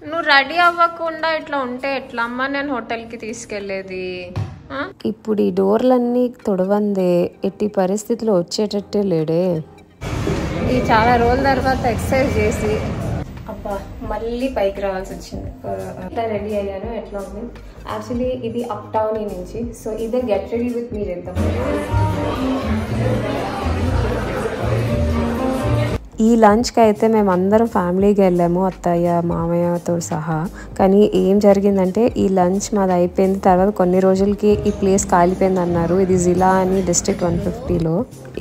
నువ్వు రెడీ అవ్వకుండా ఇట్లా ఉంటే ఎట్లా అమ్మా నేను హోటల్కి తీసుకెళ్ళేది? ఇప్పుడు ఈ డోర్లన్నీ తొడవందే ఎట్టి పరిస్థితిలో వచ్చేటట్టే లేడే. ఈ చాలా రోజుల తర్వాత ఎక్సర్సైజ్ చేసి అబ్బా మళ్ళీ పైకి రావాల్సి వచ్చింది. ఇట్లా రెడీ అయ్యాను. ఎట్లా ఉంది? యాక్చువల్లీ ఇది అప్ టౌన్ నుంచి, సో ఇదే గెట్ రెడీ విత్ మీ చేద్దాం. ఈ లంచ్కి అయితే మేము అందరం ఫ్యామిలీకి వెళ్ళాము, అత్తయ్య మామయ్యతో సహా. కానీ ఏం జరిగిందంటే ఈ లంచ్ మాది అయిపోయింది, తర్వాత కొన్ని రోజులకి ఈ ప్లేస్ కాలిపోయింది అన్నారు. ఇది జిలా అని డిస్ట్రిక్ట్ 150లో.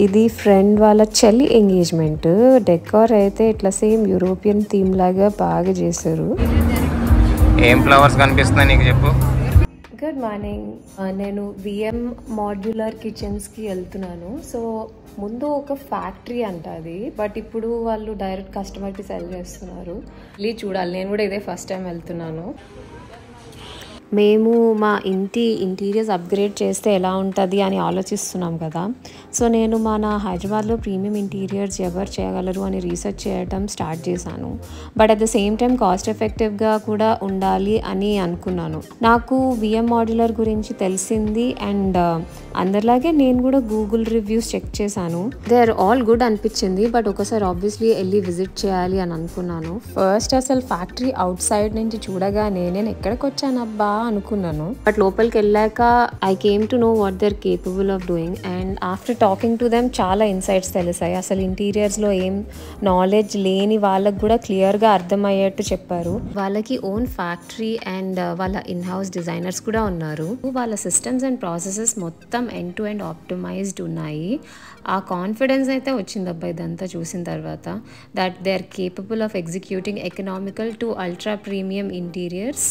ఇది ఫ్రెండ్ వాళ్ళ చెల్లి ఎంగేజ్మెంట్. డెకార్ అయితే ఇట్లా సేమ్ యూరోపియన్ థీమ్ లాగా బాగా చేశారు. ఏం ఫ్లవర్స్ కనిపిస్తున్నాయి నీకు చెప్పు. Good morning. నేను విఎం మాడ్యులర్ కిచెన్స్కి వెళ్తున్నాను. సో ముందు ఒక ఫ్యాక్టరీ అంట అది, బట్ ఇప్పుడు వాళ్ళు డైరెక్ట్ కస్టమర్కి సెల్ చేస్తున్నారు. వెళ్ళి చూడాలి. నేను కూడా ఇదే ఫస్ట్ టైం వెళ్తున్నాను. మేము మా ఇంటీరియర్స్ అప్గ్రేడ్ చేస్తే ఎలా ఉంటుంది అని ఆలోచిస్తున్నాం కదా. సో నేను మన హైదరాబాద్లో ప్రీమియం ఇంటీరియర్స్ ఎవరు చేయగలరు అని రీసెర్చ్ చేయడం స్టార్ట్ చేశాను. But at the same time cost ఎఫెక్టివ్గా కూడా ఉండాలి అని అనుకున్నాను. నాకు విఎం మాడ్యులర్ గురించి తెలిసింది అండ్ అందరిలాగే నేను కూడా గూగుల్ రివ్యూస్ చెక్ చేశాను. దే ఆర్ ఆల్ గుడ్ అనిపించింది. బట్ ఒకసారి ఆబ్వియస్లీ వెళ్ళి విజిట్ చేయాలి అని అనుకున్నాను. ఫస్ట్ అసలు ఫ్యాక్టరీ అవుట్ సైడ్ నుంచి చూడగానే నేను ఎక్కడికి వచ్చాను అబ్బా అనుకున్నాను. బట్ లోపలికి వెళ్ళాక I came to know what they are capable of doing. And after talking to them చాలా ఇన్సైట్స్ తెలిసాయి. అసలు ఇంటీరియర్స్లో ఏం నాలెడ్జ్ లేని వాళ్ళకు కూడా క్లియర్గా అర్థమయ్యేట్టు చెప్పారు. వాళ్ళకి ఓన్ ఫ్యాక్టరీ అండ్ వాళ్ళ ఇన్ హౌస్ డిజైనర్స్ కూడా ఉన్నారు. వాళ్ళ సిస్టమ్స్ అండ్ ప్రాసెసెస్ మొత్తం ఎండ్ టు ఎండ్ ఆప్టిమైజ్డ్ ఉన్నాయి. ఆ కాన్ఫిడెన్స్ అయితే వచ్చింది అబ్బా ఇదంతా చూసిన తర్వాత, that they are capable of executing economical to ultra premium interiors.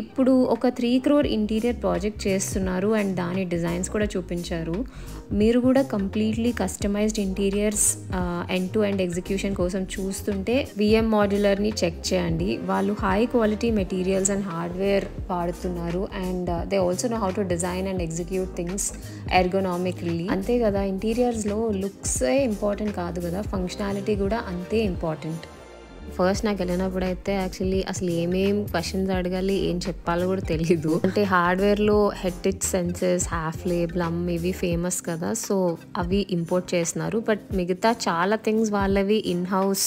ఇప్పుడు ఒక 3 crore ఇంటీరియర్ ప్రాజెక్ట్ చేస్తున్నారు అండ్ దాని డిజైన్స్ కూడా చూపించారు. మీరు కూడా completely customised interiors end to end execution కోసం చూస్తుంటే విఎం మాడ్యులర్ని చెక్ చేయండి. వాళ్ళు high quality materials and hardware వాడుతున్నారు and they also know how to design and execute things ergonomically. అంతే కదా, ఇంటీరియర్స్లో లుక్సే ఇంపార్టెంట్ కాదు కదా, ఫంక్షనాలిటీ కూడా అంతే ఇంపార్టెంట్. ఫస్ట్ నాకు వెళ్ళినప్పుడు అయితే యాక్చువల్లీ అసలు ఏమేం క్వశ్చన్స్ అడగాలి ఏం చెప్పాలో కూడా తెలీదు. అంటే హార్డ్వేర్లో హెడ్ సెన్సెస్, హాఫ్ లేబుల్ ఇవి ఫేమస్ కదా, సో అవి ఇంపోర్ట్ చేస్తున్నారు. బట్ మిగతా చాలా థింగ్స్ వాళ్ళవి ఇన్ హౌస్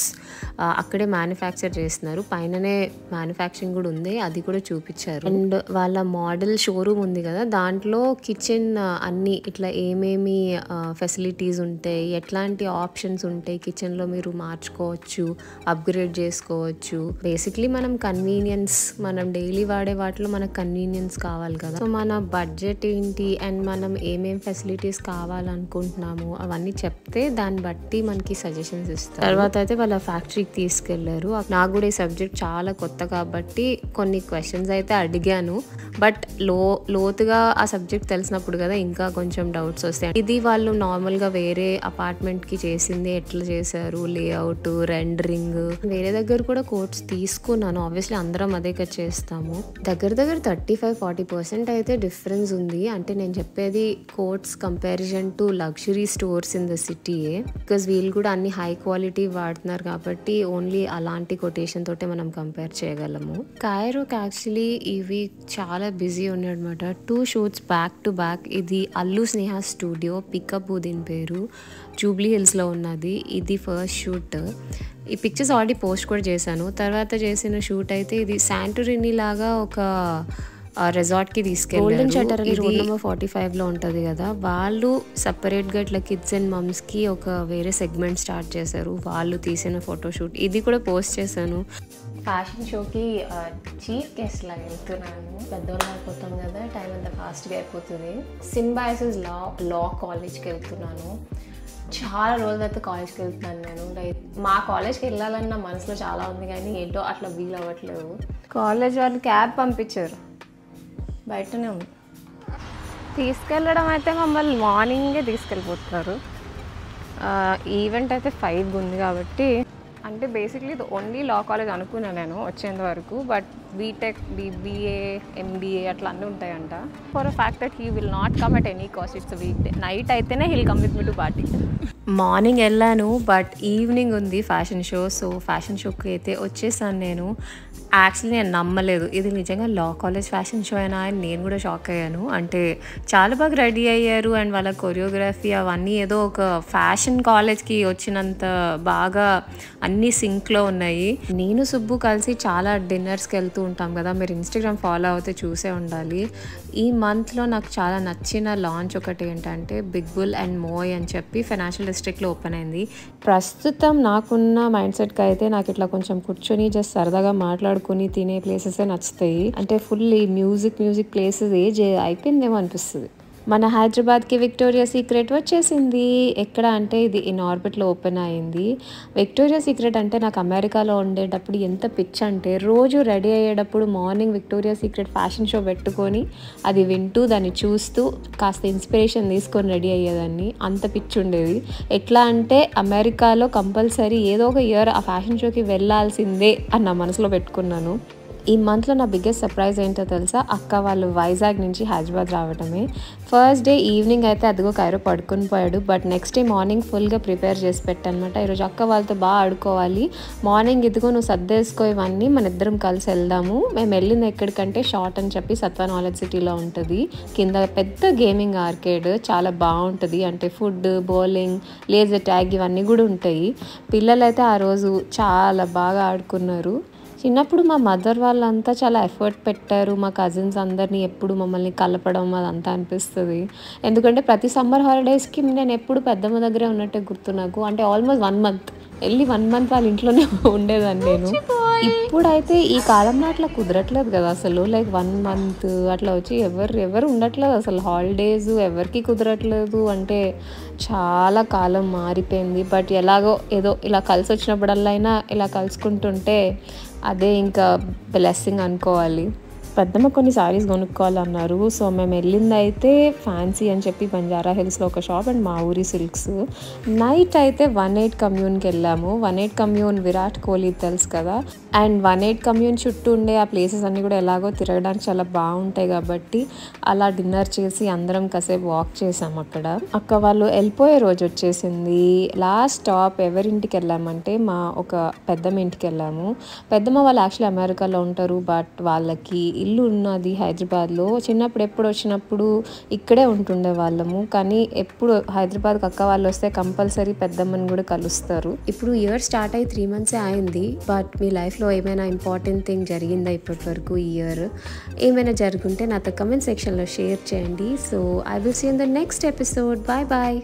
అక్కడే మ్యానుఫ్యాక్చర్ చేస్తున్నారు. పైననే మ్యానుఫ్యాక్చరింగ్ కూడా ఉంది, అది కూడా చూపించారు. అండ్ వాళ్ళ మోడల్ షోరూమ్ ఉంది కదా, దాంట్లో కిచెన్ అన్ని ఇట్లా ఏమేమి ఫెసిలిటీస్ ఉంటాయి, ఎట్లాంటి ఆప్షన్స్ ఉంటాయి కిచెన్లో మీరు మార్చుకోవచ్చు, అప్గ్రేడ్ చేసుకోవచ్చు. బేసిక్లీ మనం కన్వీనియన్స్, మనం డైలీ వాడే వాటిలో మనకు కన్వీనియన్స్ కావాలి కదా. సో మన బడ్జెట్ ఏంటి అండ్ మనం ఏమేం ఫెసిలిటీస్ కావాలనుకుంటున్నాము అవన్నీ చెప్తే దాన్ని బట్టి మనకి సజెషన్స్ ఇస్తారు. తర్వాత అయితే వాళ్ళ ఫ్యాక్టరీకి తీసుకెళ్లారు. నాకు కూడా ఈ సబ్జెక్ట్ చాలా కొత్త కాబట్టి కొన్ని క్వశ్చన్స్ అయితే అడిగాను. బట్ లోతుగా ఆ సబ్జెక్ట్ తెలిసినప్పుడు కదా ఇంకా కొంచెం డౌట్స్ వస్తాయి. ఇది వాళ్ళు నార్మల్గా వేరే అపార్ట్మెంట్కి చేసింది, ఎట్లా చేశారు, లేఅవుట్, రెండరింగ్. వేరే దగ్గర కూడా కోట్స్ తీసుకున్నాను. ఆబ్వియస్లీ అందరం అదే కదా చేస్తాము. దగ్గర 35-40% అయితే డిఫరెన్స్ ఉంది. అంటే నేను చెప్పేది quotes comparison to luxury stores in the సిటీయే. బికాజ్ వీళ్ళు కూడా అన్ని హై క్వాలిటీ వాడుతున్నారు కాబట్టి ఓన్లీ అలాంటి కొటేషన్ తోటే మనం కంపేర్ చేయగలము. కైరోకి యాక్చువల్లీ ఈ వీక్ చాలా బిజీ ఉన్నాడనమాట. 2 షూట్స్ బ్యాక్ టు బ్యాక్. ఇది అల్లు స్నేహ స్టూడియో, పికప్ దీని పేరు, జూబ్లీ హిల్స్లో ఉన్నది. ఇది ఫస్ట్ షూట్. ఈ పిక్చర్స్ ఆల్రెడీ పోస్ట్ కూడా చేశాను. తర్వాత చేసిన షూట్ అయితే ఇది శాంటోరిని లాగా ఒక రిసార్ట్కి తీసుకెళ్ళారు. గోల్డెన్ షట్టర్ అని రోడ్ నెంబర్ 45లో ఉంటుంది కదా, వాళ్ళు సపరేట్గా ఇట్లా కిడ్స్ అండ్ మమ్స్కి ఒక వేరే సెగ్మెంట్ స్టార్ట్ చేశారు. వాళ్ళు తీసిన ఫోటోషూట్ ఇది కూడా పోస్ట్ చేశాను. ఫ్యాషన్ షోకి చీఫ్ గెస్ట్ లాగా వెళ్తున్నాను. పెద్దవాళ్ళు అయిపోతాం కదా, టైం అంతా ఫాస్ట్గా అయిపోతుంది. సింబయాసిస్ లా కాలేజ్కి వెళ్తున్నాను. చాలా రోజుల తర్వాత కాలేజ్కి వెళ్తున్నాను నేను. లైక్ మా కాలేజ్కి వెళ్ళాలని నా మనసులో చాలా ఉంది కానీ ఏంటో అట్లా వీలు అవ్వట్లేదు. కాలేజ్ వాళ్ళు క్యాబ్ పంపించారు, బయటనే ఉంది. తీసుకెళ్ళడం అయితే మమ్మల్ని మార్నింగే తీసుకెళ్ళిపోతున్నారు. ఈవెంట్ అయితే 5 ఉంది కాబట్టి, అంటే బేసిక్లీ ఇది ఓన్లీ లా కాలేజ్ అనుకున్నాను నేను వచ్చేంత వరకు. బట్ బీటెక్, BBA, MBA అట్లా అన్నీ ఉంటాయంట. For a fact that he will not come at any cost. It's weekday. Night అయితేనే he'll come with me to party. Morning వెళ్ళాను, బట్ ఈవినింగ్ ఉంది ఫ్యాషన్ షో. సో ఫ్యాషన్ షోకి అయితే వచ్చేసాను నేను. యాక్చువల్లీ నేను నమ్మలేదు ఇది నిజంగా లా కాలేజ్ ఫ్యాషన్ షో అయినా అని నేను కూడా షాక్ అయ్యాను. అంటే చాలా బాగా రెడీ అయ్యారు అండ్ వాళ్ళ కొరియోగ్రఫీ అవన్నీ ఏదో ఒక ఫ్యాషన్ కాలేజ్కి వచ్చినంత బాగా అన్నీ సింక్లో ఉన్నాయి. నేను సుబ్బు కలిసి చాలా డిన్నర్స్కి వెళ్తూ ఉంటాం కదా, మీరు ఇన్స్టాగ్రామ్ ఫాలో అవుతే చూసే ఉండాలి. ఈ మంత్లో నాకు చాలా నచ్చిన లాంచ్ ఒకటి ఏంటంటే బిగ్ బుల్ అండ్ మోయ్ అని చెప్పి ఫైనాన్షియల్ డిస్ట్రిక్ట్లో ఓపెన్ అయింది. ప్రస్తుతం నాకున్న మైండ్ సెట్కి అయితే నాకు ఇట్లా కొంచెం కూర్చొని జస్ట్ సరదాగా మాట్లాడుకుని తినే ప్లేసెసే నచ్చుతాయి. అంటే ఫుల్ ఈ మ్యూజిక్ ప్లేసెస్ ఏజ్ అయిపోయిందేమో అనిపిస్తుంది. మన హైదరాబాద్కి విక్టోరియా సీక్రెట్ వచ్చేసింది. ఎక్కడ అంటే ఇది ఇన్ ఆర్బిట్లో ఓపెన్ అయింది. విక్టోరియా సీక్రెట్ అంటే నాకు అమెరికాలో ఉండేటప్పుడు ఎంత పిచ్ అంటే రోజు రెడీ అయ్యేటప్పుడు morning Victoria secret fashion show పెట్టుకొని అది వింటూ దాన్ని చూస్తూ కాస్త ఇన్స్పిరేషన్ తీసుకొని రెడీ అయ్యేదాన్ని. అంత పిచ్ ఉండేది. ఎట్లా అంటే అమెరికాలో కంపల్సరీ ఏదో ఒక ఇయర్ ఆ ఫ్యాషన్ షోకి వెళ్ళాల్సిందే అని నా మనసులో పెట్టుకున్నాను. ఈ మంత్లో నా బిగ్గెస్ట్ సర్ప్రైజ్ ఏంటో తెలుసా, అక్క వాళ్ళు వైజాగ్ నుంచి హైదరాబాద్ రావడమే. ఫస్ట్ డే ఈవినింగ్ అయితే అదిగో కైరో పడుకుని పోయాడు, బట్ నెక్స్ట్ డే మార్నింగ్ ఫుల్గా ప్రిపేర్ చేసి పెట్టానమాట. ఈరోజు అక్క వాళ్ళతో బాగా ఆడుకోవాలి, మార్నింగ్ ఇదిగో నువ్వు సర్దేసుకో ఇవన్నీ మన ఇద్దరం కలిసి వెళ్దాము. మేము వెళ్ళింది ఎక్కడికంటే షార్ట్ అని చెప్పి సత్వా నాలెడ్జ్ సిటీలో ఉంటుంది. కింద పెద్ద గేమింగ్ ఆర్కేడ్ చాలా బాగుంటుంది. అంటే ఫుడ్, బౌలింగ్, లేజర్ ట్యాగ్ ఇవన్నీ కూడా ఉంటాయి. పిల్లలైతే ఆ రోజు చాలా బాగా ఆడుకున్నారు. చిన్నప్పుడు మా మదర్ వాళ్ళంతా చాలా ఎఫర్ట్ పెట్టారు మా కజిన్స్ అందరినీ ఎప్పుడు మమ్మల్ని కలపడం అదంతా అనిపిస్తుంది. ఎందుకంటే ప్రతి సమ్మర్ హాలిడేస్కి నేను ఎప్పుడు పెద్దమ్మ దగ్గరే ఉన్నట్టే గుర్తు నాకు. అంటే ఆల్మోస్ట్ 1 month వెళ్ళి 1 month వాళ్ళ ఇంట్లోనే ఉండేదాన్ని నేను. ఇప్పుడైతే ఈ కాలంలో అట్లా కుదరట్లేదు కదా అసలు. లైక్ 1 month అట్లా వచ్చి ఎవరు ఉండట్లేదు అసలు. హాలిడేస్ ఎవరికి కుదరట్లేదు. అంటే చాలా కాలం మారిపోయింది. బట్ ఎలాగో ఏదో ఇలా కలిసి వచ్చినప్పుడల్లా అయినా ఇలా కలుసుకుంటుంటే అదే ఇంకా బ్లెస్సింగ్ అనుకోవాలి. పెద్దమ్మ కొన్ని సారీస్ కొనుక్కోవాలన్నారు. సో మేము వెళ్ళింది అయితే ఫ్యాన్సీ అని చెప్పి బంజారా హిల్స్లో ఒక షాప్ అండ్ మా ఊరి సిల్క్స్. నైట్ అయితే 18 కమ్యూన్కి వెళ్ళాము. 18 కమ్యూన్ విరాట్ కోహ్లీ తెలుసు కదా, అండ్ 18 కమ్యూన్ చుట్టూ ఉండే ఆ ప్లేసెస్ అన్నీ కూడా ఎలాగో తిరగడానికి చాలా బాగుంటాయి కాబట్టి అలా డిన్నర్ చేసి అందరం కాసేపు వాక్ చేసాము అక్కడ. అక్క వాళ్ళు వెళ్ళిపోయే రోజు వచ్చేసింది. లాస్ట్ స్టాప్ ఎవరింటికి వెళ్ళామంటే మా ఒక పెద్దమ్మ ఇంటికి వెళ్ళాము. పెద్దమ్మ వాళ్ళు యాక్చువల్లీ అమెరికాలో ఉంటారు, బట్ వాళ్ళకి ఇల్లు ఉన్నది హైదరాబాద్లో. చిన్నప్పుడు ఎప్పుడు వచ్చినప్పుడు ఇక్కడే ఉంటుండే వాళ్ళము, కానీ ఎప్పుడు హైదరాబాద్కి అక్క వాళ్ళు వస్తే కంపల్సరీ పెద్దమ్మని కూడా కలుస్తారు. ఇప్పుడు ఇయర్ స్టార్ట్ అయ్యి 3 months అయింది, బట్ మీ లైఫ్లో ఏమైనా ఇంపార్టెంట్ థింగ్ జరిగిందా ఇప్పటి వరకు ఈ ఇయర్? ఏమైనా జరుగుంటే నాతో కమెంట్ సెక్షన్లో షేర్ చేయండి. So I will see in the next episode. Bye bye.